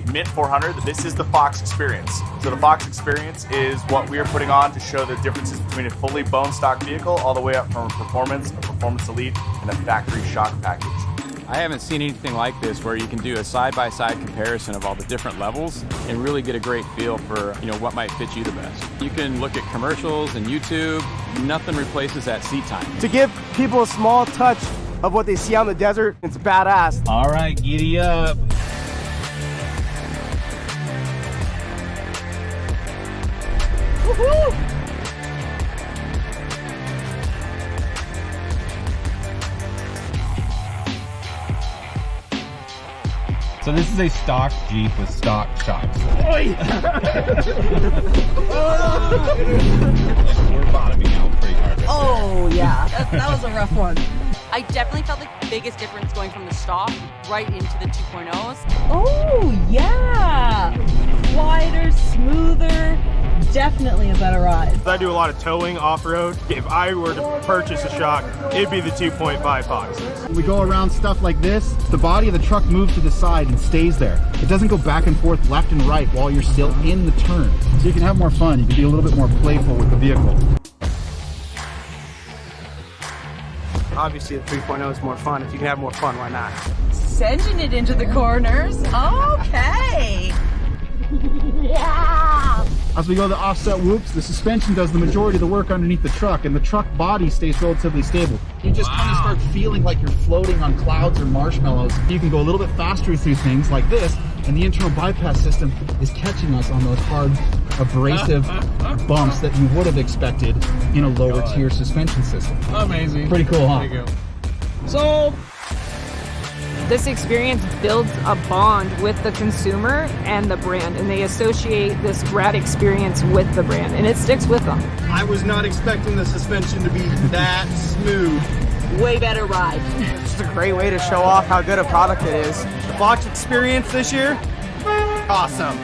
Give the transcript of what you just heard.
the Mint 400, this is the Fox Experience. So the Fox Experience is what we are putting on to show the differences between a fully bone stock vehicle all the way up from a Performance Elite, and a factory shock package. I haven't seen anything like this where you can do a side-by-side comparison of all the different levels and really get a great feel for what might fit you the best. You can look at commercials and YouTube. Nothing replaces that seat time. To give people a small touch of what they see on the desert, it's badass. All right, giddy up. Woohoo! So this is a stock Jeep with stock shocks. Oi! We're bottoming out pretty hard. Oh yeah, that was a rough one. I definitely felt the biggest difference going from the stock right into the 2.0s. Oh yeah, wider, smoother, definitely a better ride. I do a lot of towing off-road. If I were to purchase a shock, it'd be the 2.5 boxes. When we go around stuff like this, the body of the truck moves to the side and stays there. It doesn't go back and forth left and right while you're still in the turn. So you can have more fun. You can be a little bit more playful with the vehicle. Obviously, the 3.0 is more fun. If you can have more fun, why not? Sending it into the corners. Okay. Yeah. As we go to the offset whoops, the suspension does the majority of the work underneath the truck, and the truck body stays relatively stable. You just kind of start feeling like you're floating on clouds or marshmallows. You can go a little bit faster through things like this, and the internal bypass system is catching us on those hard, abrasive bumps that you would have expected in a lower tier suspension system. Amazing. Pretty cool, huh? There you go. So this experience builds a bond with the consumer and the brand, and they associate this rad experience with the brand, and it sticks with them. I was not expecting the suspension to be that smooth. way better ride. It's just a great way to show off how good a product it is. The Fox Experience this year, awesome.